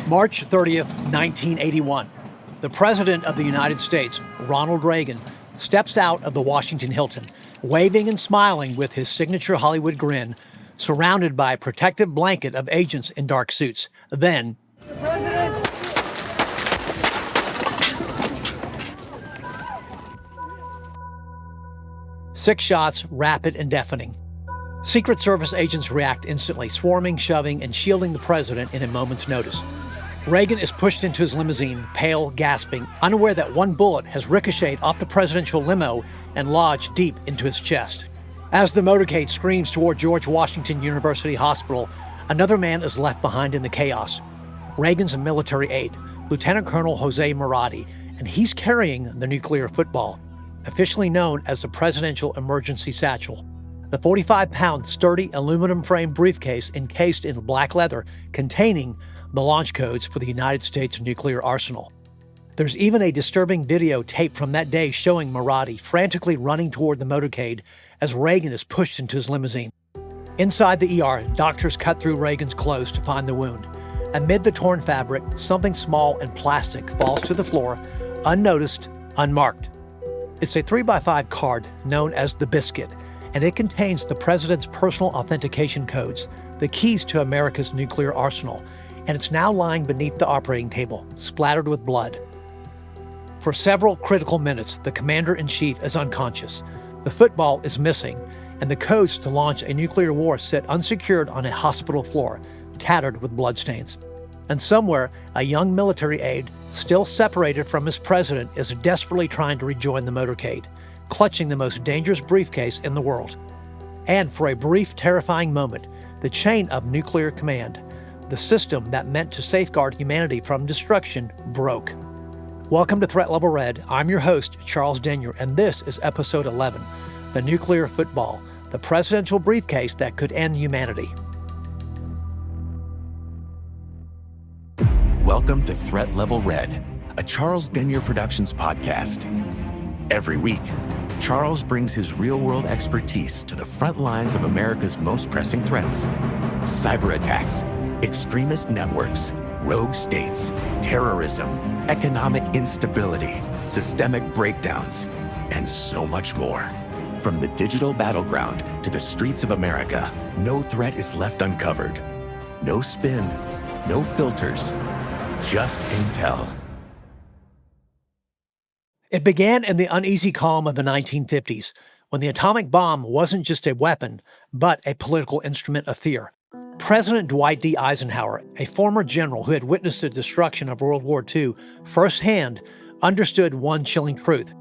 March 30th, 1981. The President of the United States, Ronald Reagan, steps out of the Washington Hilton, waving and smiling with his signature Hollywood grin, surrounded by a protective blanket of agents in dark suits. Then, Mr. President! six shots, rapid and deafening. Secret Service agents react instantly, swarming, shoving, and shielding the president in a moment's notice. Reagan is pushed into his limousine, pale, gasping, unaware that one bullet has ricocheted off the presidential limo and lodged deep into his chest. As the motorcade screams toward George Washington University Hospital, another man is left behind in the chaos. Reagan's a military aide, Lieutenant Colonel Jose Marati, and he's carrying the nuclear football, officially known as the Presidential Emergency Satchel. The 45-pound sturdy aluminum-framed briefcase encased in black leather containing the launch codes for the United States nuclear arsenal. There's even a disturbing video tape from that day showing Marati frantically running toward the motorcade as Reagan is pushed into his limousine. Inside the ER, doctors cut through Reagan's clothes to find the wound. Amid the torn fabric, something small and plastic falls to the floor, unnoticed, unmarked. It's a 3x5 card known as the biscuit, and it contains the president's personal authentication codes, the keys to America's nuclear arsenal, and it's now lying beneath the operating table, splattered with blood. For several critical minutes, the commander-in-chief is unconscious. The football is missing, and the codes to launch a nuclear war sit unsecured on a hospital floor, tattered with bloodstains. And somewhere, a young military aide, still separated from his president, is desperately trying to rejoin the motorcade, clutching the most dangerous briefcase in the world. And for a brief, terrifying moment, the chain of nuclear command, the system that meant to safeguard humanity from destruction, broke. Welcome to Threat Level Red. I'm your host, Charles Denyer, and this is episode 11, The Nuclear Football, the presidential briefcase that could end humanity. Welcome to Threat Level Red, a Charles Denyer Productions podcast. Every week, Charles brings his real-world expertise to the front lines of America's most pressing threats: cyber attacks, extremist networks, rogue states, terrorism, economic instability, systemic breakdowns, and so much more. From the digital battleground to the streets of America, no threat is left uncovered. No spin, no filters, just intel. It began in the uneasy calm of the 1950s, when the atomic bomb wasn't just a weapon, but a political instrument of fear. President Dwight D. Eisenhower, a former general who had witnessed the destruction of World War II firsthand, understood one chilling truth.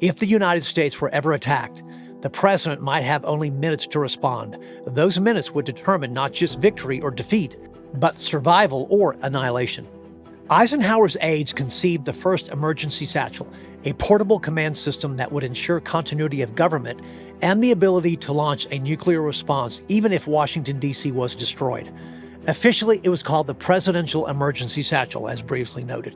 If the United States were ever attacked, the president might have only minutes to respond. Those minutes would determine not just victory or defeat, but survival or annihilation. Eisenhower's aides conceived the first emergency satchel, a portable command system that would ensure continuity of government and the ability to launch a nuclear response even if Washington, D.C. was destroyed. Officially, it was called the Presidential Emergency Satchel, as briefly noted.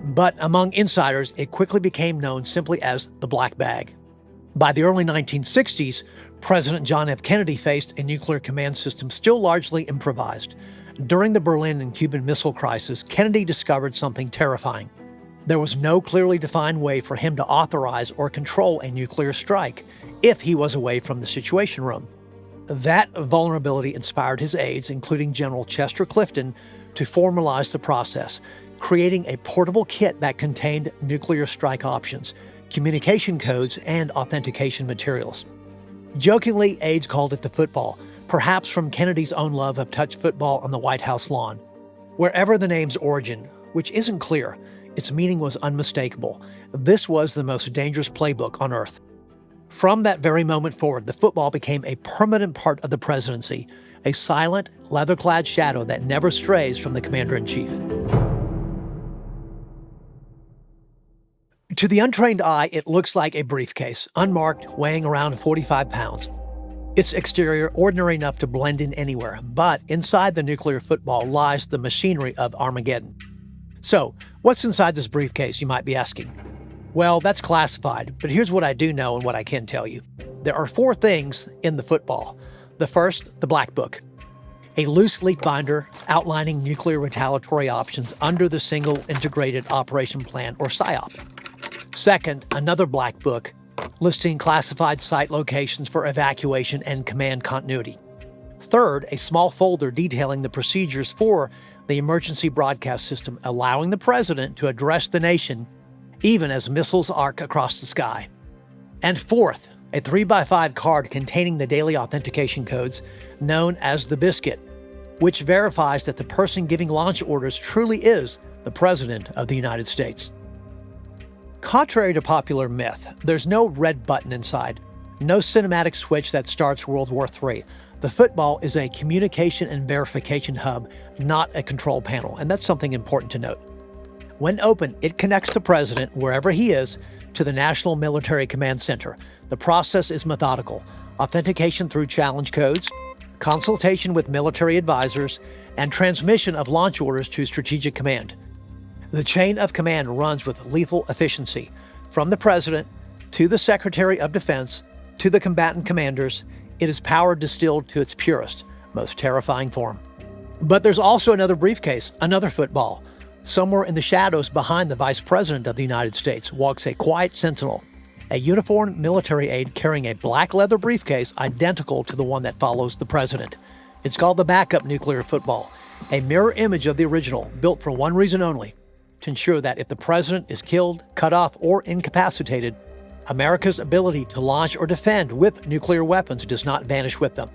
But among insiders, it quickly became known simply as the Black Bag. By the early 1960s, President John F. Kennedy faced a nuclear command system still largely improvised. During the Berlin and Cuban Missile Crisis, Kennedy discovered something terrifying. There was no clearly defined way for him to authorize or control a nuclear strike if he was away from the Situation Room. That vulnerability inspired his aides, including General Chester Clifton, to formalize the process, creating a portable kit that contained nuclear strike options, communication codes, and authentication materials. Jokingly, aides called it the football, perhaps from Kennedy's own love of touch football on the White House lawn. Wherever the name's origin, which isn't clear, its meaning was unmistakable. This was the most dangerous playbook on Earth. From that very moment forward, the football became a permanent part of the presidency, a silent, leather-clad shadow that never strays from the commander-in-chief. To the untrained eye, it looks like a briefcase, unmarked, weighing around 45 pounds. Its exterior ordinary enough to blend in anywhere, but inside the nuclear football lies the machinery of Armageddon. So, what's inside this briefcase, you might be asking? Well, that's classified, but here's what I do know and what I can tell you. There are 4 things in the football. The first, the Black Book. a loose leaf binder outlining nuclear retaliatory options under the Single Integrated Operation Plan, or SIOP. Second, another black book listing classified site locations for evacuation and command continuity. Third, a small folder detailing the procedures for the emergency broadcast system, allowing the president to address the nation even as missiles arc across the sky. And fourth, a 3x5 card containing the daily authentication codes known as the biscuit, which verifies that the person giving launch orders truly is the President of the United States. Contrary to popular myth, there's no red button inside, no cinematic switch that starts World War III. The football is a communication and verification hub, not a control panel, and that's something important to note. When open, it connects the president, wherever he is, to the National Military Command Center. The process is methodical: authentication through challenge codes, consultation with military advisors, and transmission of launch orders to Strategic Command. The chain of command runs with lethal efficiency, from the president to the Secretary of Defense to the combatant commanders. It is power distilled to its purest, most terrifying form. But there's also another briefcase, another football. Somewhere in the shadows behind the Vice President of the United States walks a quiet sentinel, a uniformed military aide carrying a black leather briefcase identical to the one that follows the president. It's called the backup nuclear football, a mirror image of the original, built for one reason only: to ensure that if the president is killed, cut off, or incapacitated, America's ability to launch or defend with nuclear weapons does not vanish with them.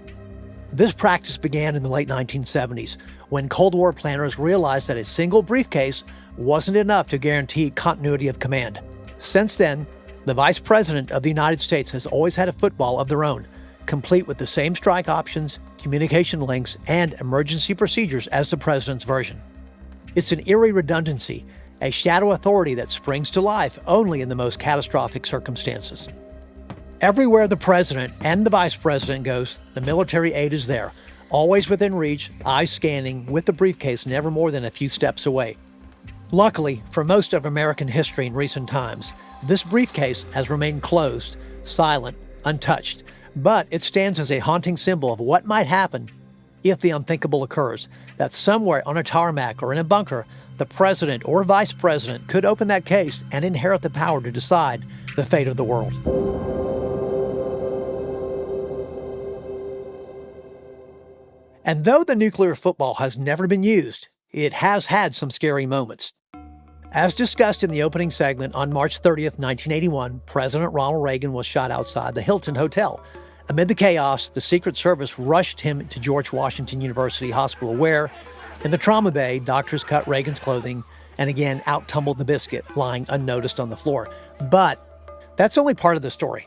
This practice began in the late 1970s, when Cold War planners realized that a single briefcase wasn't enough to guarantee continuity of command. Since then, the Vice President of the United States has always had a football of their own, complete with the same strike options, communication links, and emergency procedures as the President's version. It's an eerie redundancy, a shadow authority that springs to life only in the most catastrophic circumstances. Everywhere the President and the Vice President goes, the military aide is there, always within reach, eyes scanning, with the briefcase never more than a few steps away. Luckily, for most of American history in recent times, this briefcase has remained closed, silent, untouched, but it stands as a haunting symbol of what might happen if the unthinkable occurs, that somewhere on a tarmac or in a bunker, the president or vice president could open that case and inherit the power to decide the fate of the world. And though the nuclear football has never been used, it has had some scary moments. As discussed in the opening segment, on March 30th, 1981, President Ronald Reagan was shot outside the Hilton Hotel. Amid the chaos, the Secret Service rushed him to George Washington University Hospital, where, in the trauma bay, doctors cut Reagan's clothing and again out-tumbled the biscuit, lying unnoticed on the floor. But that's only part of the story.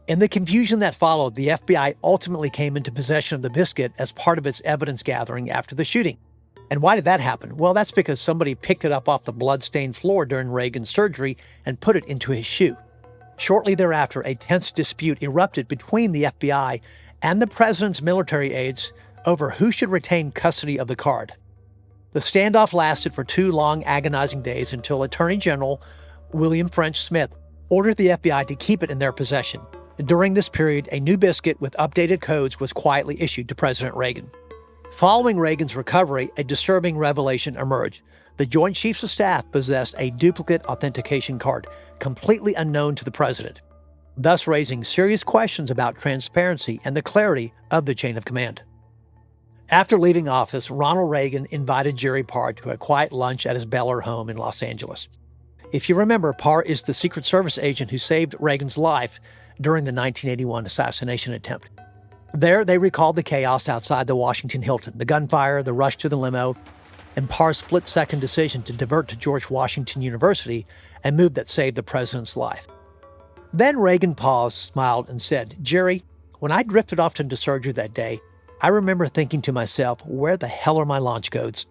In the confusion that followed, the FBI ultimately came into possession of the biscuit as part of its evidence gathering after the shooting. And why did that happen? Well, that's because somebody picked it up off the blood-stained floor during Reagan's surgery and put it into his shoe. Shortly thereafter, a tense dispute erupted between the FBI and the president's military aides over who should retain custody of the card. The standoff lasted for 2 long, agonizing days until Attorney General William French Smith ordered the FBI to keep it in their possession. During this period, a new biscuit with updated codes was quietly issued to President Reagan. Following Reagan's recovery, a disturbing revelation emerged. The Joint Chiefs of Staff possessed a duplicate authentication card, completely unknown to the president, thus raising serious questions about transparency and the clarity of the chain of command. After leaving office, Ronald Reagan invited Jerry Parr to a quiet lunch at his Bel Air home in Los Angeles. If you remember, Parr is the Secret Service agent who saved Reagan's life during the 1981 assassination attempt. There, they recalled the chaos outside the Washington Hilton, the gunfire, the rush to the limo, and Parr's split-second decision to divert to George Washington University, a move that saved the president's life. Then Reagan paused, smiled, and said, "Jerry, when I drifted off into surgery that day, I remember thinking to myself, where the hell are my launch codes?"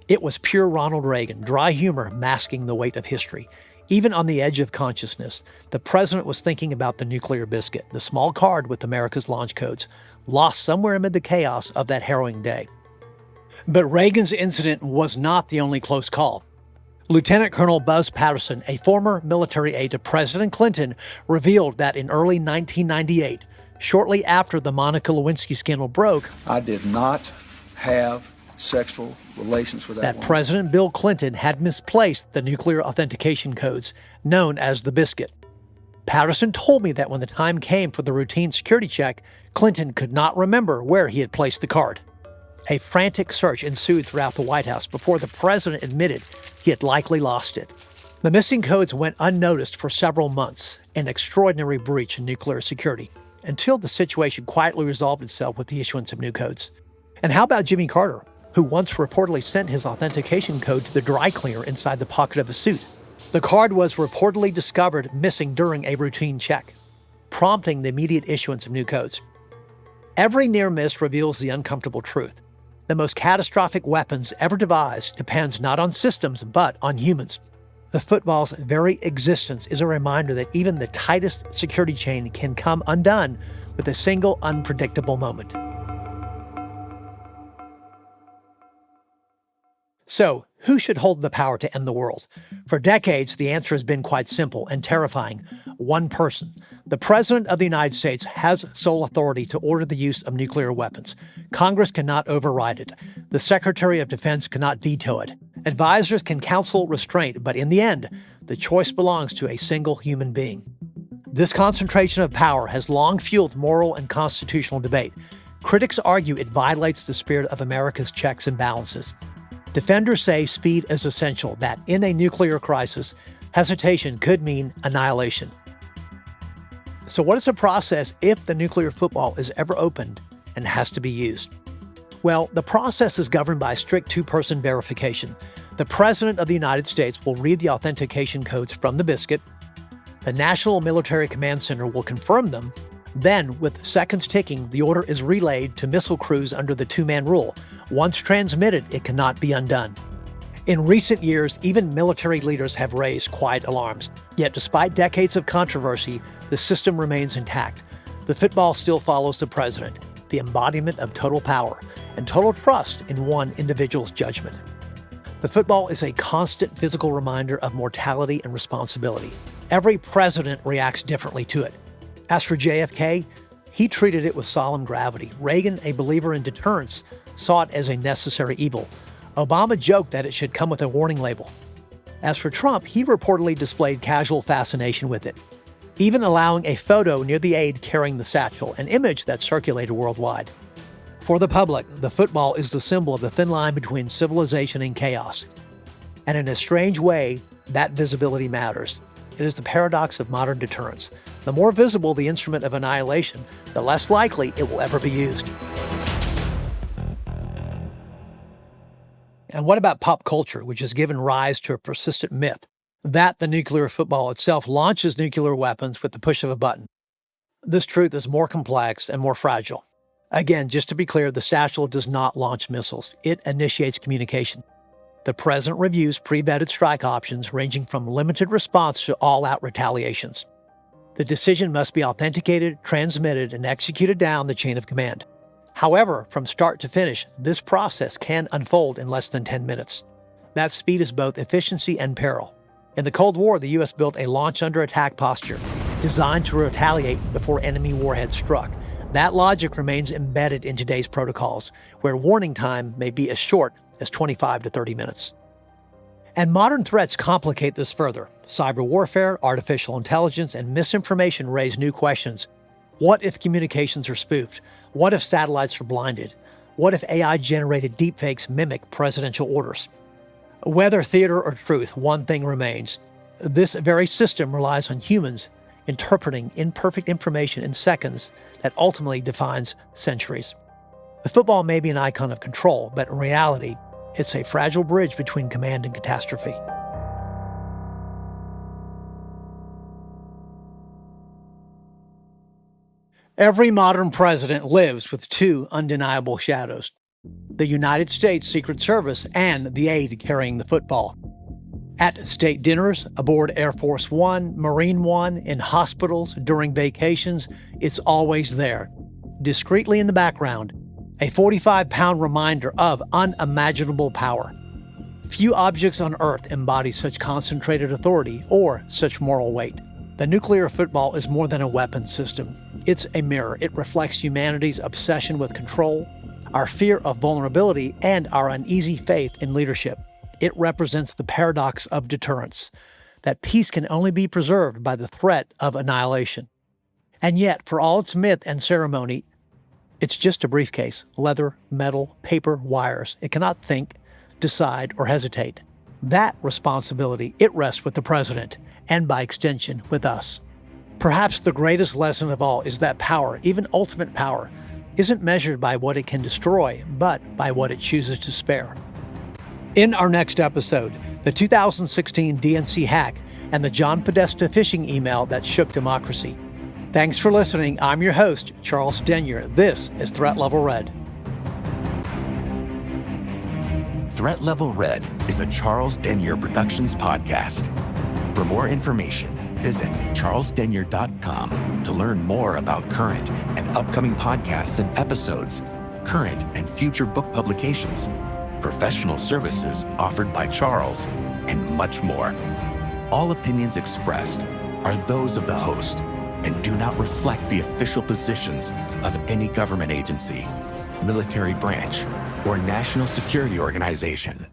It was pure Ronald Reagan, dry humor masking the weight of history. Even on the edge of consciousness, the president was thinking about the nuclear biscuit, the small card with America's launch codes, lost somewhere amid the chaos of that harrowing day. But Reagan's incident was not the only close call. Lieutenant Colonel Buzz Patterson, a former military aide to President Clinton, revealed that in early 1998, shortly after the Monica Lewinsky scandal broke, I did not have sexual relations with that woman. President Bill Clinton had misplaced the nuclear authentication codes known as the biscuit. Patterson told me that when the time came for the routine security check, Clinton could not remember where he had placed the card. A frantic search ensued throughout the White House before the president admitted he had likely lost it. The missing codes went unnoticed for several months, an extraordinary breach in nuclear security, until the situation quietly resolved itself with the issuance of new codes. And how about Jimmy Carter, who once reportedly sent his authentication code to the dry cleaner inside the pocket of a suit? The card was reportedly discovered missing during a routine check, prompting the immediate issuance of new codes. Every near miss reveals the uncomfortable truth. The most catastrophic weapons ever devised depends not on systems, but on humans. The football's very existence is a reminder that even the tightest security chain can come undone with a single unpredictable moment. So, who should hold the power to end the world? For decades, the answer has been quite simple and terrifying. One person. The President of the United States has sole authority to order the use of nuclear weapons. Congress cannot override it. The Secretary of Defense cannot veto it. Advisors can counsel restraint, but in the end, the choice belongs to a single human being. This concentration of power has long fueled moral and constitutional debate. Critics argue it violates the spirit of America's checks and balances. Defenders say speed is essential, that in a nuclear crisis, hesitation could mean annihilation. So what is the process if the nuclear football is ever opened and has to be used? Well, the process is governed by strict two-person verification. The President of the United States will read the authentication codes from the biscuit. The National Military Command Center will confirm them. Then, with seconds ticking, the order is relayed to missile crews under the two-man rule. Once transmitted, it cannot be undone. In recent years, even military leaders have raised quiet alarms. Yet, despite decades of controversy, the system remains intact. The football still follows the president, the embodiment of total power and total trust in one individual's judgment. The football is a constant physical reminder of mortality and responsibility. Every president reacts differently to it. As for JFK, he treated it with solemn gravity. Reagan, a believer in deterrence, saw it as a necessary evil. Obama joked that it should come with a warning label. As for Trump, he reportedly displayed casual fascination with it, even allowing a photo near the aide carrying the satchel, an image that circulated worldwide. For the public, the football is the symbol of the thin line between civilization and chaos. And in a strange way, that visibility matters. It is the paradox of modern deterrence. The more visible the instrument of annihilation, the less likely it will ever be used. And what about pop culture, which has given rise to a persistent myth that the nuclear football itself launches nuclear weapons with the push of a button? This truth is more complex and more fragile. Again, just to be clear, the satchel does not launch missiles. It initiates communication. The president reviews pre-vetted strike options ranging from limited response to all-out retaliations. The decision must be authenticated, transmitted, and executed down the chain of command. However, from start to finish, this process can unfold in less than 10 minutes. That speed is both efficiency and peril. In the Cold War, the U.S. built a launch-under-attack posture, designed to retaliate before enemy warheads struck. That logic remains embedded in today's protocols, where warning time may be as short as 25 to 30 minutes. And modern threats complicate this further. Cyber warfare, artificial intelligence, and misinformation raise new questions. What if communications are spoofed? What if satellites are blinded? What if AI-generated deepfakes mimic presidential orders? Whether theater or truth, one thing remains. This very system relies on humans interpreting imperfect information in seconds that ultimately defines centuries. The football may be an icon of control, but in reality, it's a fragile bridge between command and catastrophe. Every modern president lives with two undeniable shadows: the United States Secret Service and the aide carrying the football. At state dinners, aboard Air Force One, Marine One, in hospitals, during vacations, it's always there, discreetly in the background, a 45-pound reminder of unimaginable power. Few objects on Earth embody such concentrated authority or such moral weight. The nuclear football is more than a weapons system. It's a mirror. It reflects humanity's obsession with control, our fear of vulnerability, and our uneasy faith in leadership. It represents the paradox of deterrence, that peace can only be preserved by the threat of annihilation. And yet, for all its myth and ceremony, it's just a briefcase: leather, metal, paper, wires. It cannot think, decide, or hesitate. That responsibility, it rests with the president, and by extension, with us. Perhaps the greatest lesson of all is that power, even ultimate power, isn't measured by what it can destroy, but by what it chooses to spare. In our next episode, the 2016 DNC hack and the John Podesta phishing email that shook democracy. Thanks for listening. I'm your host, Charles Denyer. This is Threat Level Red. Threat Level Red is a Charles Denyer Productions podcast. For more information, visit charlesdenyer.com to learn more about current and upcoming podcasts and episodes, current and future book publications, professional services offered by Charles, and much more. All opinions expressed are those of the host and do not reflect the official positions of any government agency, military branch, or national security organization.